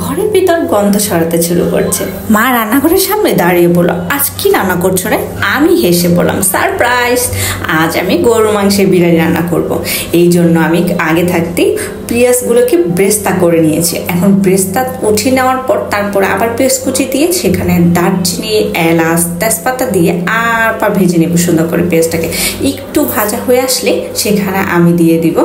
ঘরের ভিতর গন্ধ ছড়াতে শুরু করছে। মা রান্নাঘরের সামনে দাঁড়িয়ে বলল, আজ কি রান্না করছো রে? আমি হেসে বললাম, সারপ্রাইজ, আজ আমি গরুর মাংসের বিরিয়ানি রান্না করব। এই জন্য আমি আগে থাকতেই পেঁয়াজগুলোকে ব্রেস্তা করে নিয়েছি। এখন ব্রেস্তা উঠিয়ে নেওয়ার পর তারপরে আবার পেঁয়াজ কুচি দিয়ে সেখানে দারচিনি, এলাচ, তেজপাতা দিয়ে আর ভেজে নেব সুন্দর করে। পেঁয়াজটাকে একটু ভাজা হয়ে আসলে সেখানে আমি দিয়ে দিব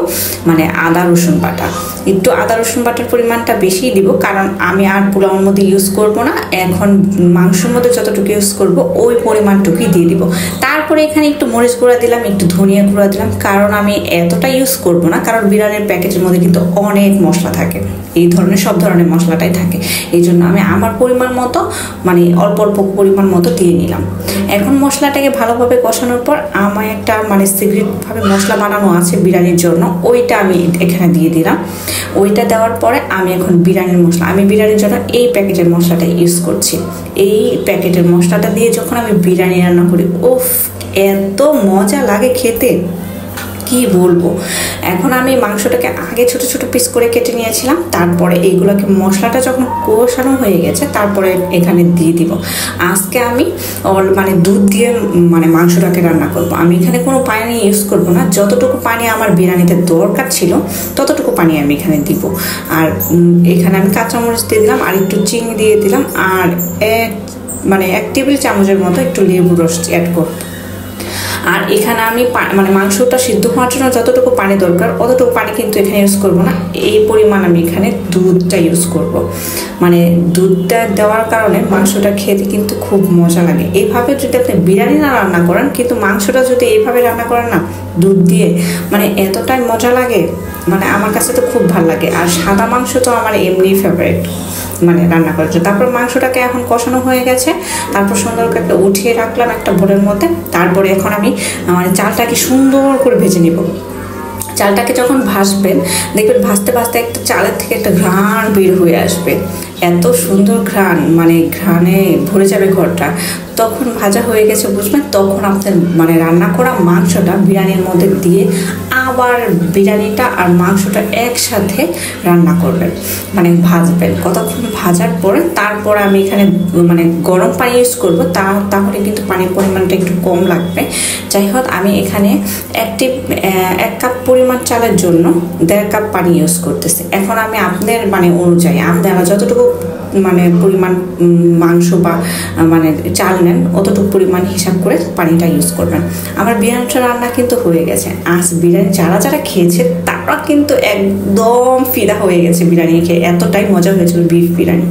মানে আদা রসুন বাটা। একটু আদা রসুন বাটার পরিমাণটা বেশিই দিব, কারণ আমি আর পোলাওর মধ্যে ইউজ করব না। এখন মাংসের মধ্যে যতটুকু ইউজ করব ওই পরিমাণটুকুই দিয়ে দিব। তারপরে এখানে একটু মরিচ গুঁড়া দিলাম, একটু ধনিয়া গুঁড়া দিলাম, কারণ আমি এতটা ইউজ করব না, কারণ বিরিয়ানির প্যাকেটের মধ্যে কিন্তু অনেক মশলা থাকে, এই ধরনের সব ধরনের মশলাটাই থাকে। এই জন্য আমি আমার পরিমাণ মতো মানে অল্প অল্প পরিমাণ মতো দিয়ে নিলাম। এখন মশলাটাকে ভালোভাবে কষানোর পর আমার একটা মানে সিক্রেটভাবে মশলা বানানো আছে বিরিয়ানির জন্য, ওইটা আমি এখানে দিয়ে দিলাম। ওইটা দেওয়ার পরে আমি এখন বিরিয়ানির মশলা, আমি বিরিয়ানির জন্য এই প্যাকেটের মশলাটা ইউজ করছি। এই প্যাকেটের মশলাটা দিয়ে যখন আমি বিরিয়ানি রান্না করি, উফ এত মজা লাগে খেতে, কি বলবো। এখন আমি মাংসটাকে আগে ছোট ছোট পিস করে কেটে নিয়েছিলাম, তারপরে এইগুলোকে মশলাটা যখন কষানো হয়ে গেছে তারপরে এখানে দিয়ে দিব। আজকে আমি মানে দুধ দিয়ে মানে মাংসটাকে রান্না করব। আমি এখানে কোনো পানি ইউজ করব না, যতটুকু পানি আমার বিরিয়ানিতে দরকার ছিল ততটুকু পানি আমি এখানে দিব। আর এখানে আমি কাঁচামরিচ দিয়ে দিলাম, আর একটু চিনি দিয়ে দিলাম, আর এক টেবিল চামচের মতো একটু লেবু রস অ্যাড করব। আর এখানে আমি মানে মাংসটা সিদ্ধ হওয়ার জন্য যতটুকু পানি দরকার অতটুকু পানি কিন্তু এখানে ইউজ করব না, এই পরিমাণ আমি এখানে দুধটা ইউজ করব। মানে দুধটা দেওয়ার কারণে মাংসটা খেতে কিন্তু খুব মজা লাগে। এইভাবে যদি আপনি বিরিয়ানি না রান্না করেন, কিন্তু মাংসটা যদি এইভাবে রান্না করেন না দুধ দিয়ে, মানে এতটাই মজা লাগে, মানে আমার কাছে তো খুব ভালো লাগে। আর সাদা মাংস তো আমার এমনি ফেভারিট মানে রান্না করার জন্য। তারপর মাংসটাকে এখন কষানো হয়ে গেছে, তারপর সুন্দর করে একটা উঠিয়ে রাখলাম একটা বোলের মধ্যে। তারপরে এখন আমি মানে চালটাকে সুন্দর করে ভেজে নিব। চালটাকে যখন ভাজবেন দেখবেন ভাজতে ভাজতে একটা চালের থেকে একটা ঘ্রাণ বের হয়ে আসবে, এত সুন্দর ঘ্রাণ, মানে ঘ্রাণে ভরে যাবে ঘরটা। তখন ভাজা হয়ে গেছে বুঝবেন, তখন আপনার মানে রান্না করা মাংসটা বিরিয়ানির মধ্যে দিয়ে আবার বিরিয়ানিটা আর মাংসটা একসাথে রান্না করবেন, মানে ভাজবেন। কতক্ষণ ভাজার পরে তারপর আমি এখানে মানে গরম পানি ইউজ করবো, তাহলে কিন্তু পানির পরিমাণটা একটু কম লাগবে। যাই হোক, আমি এখানে 1 কাপ পরিমাণ চালের জন্য 1.5 কাপ পানি ইউজ করতেছি। এখন আমি আপনার মানে অনুযায়ী আপনারা যতটুকু মানে পরিমাণ মাংস বা মানে চাল নেন অতটুকু পরিমাণ হিসাব করে পানিটা ইউজ করবেন। আমার বিরিয়ানিটা রান্না কিন্তু হয়ে গেছে। আজ বিরিয়ানি যারা যারা খেয়েছে তারা কিন্তু একদম ফিদা হয়ে গেছে বিরিয়ানি খেয়ে, এতটাই মজা হয়েছিল বিফ বিরিয়ানি।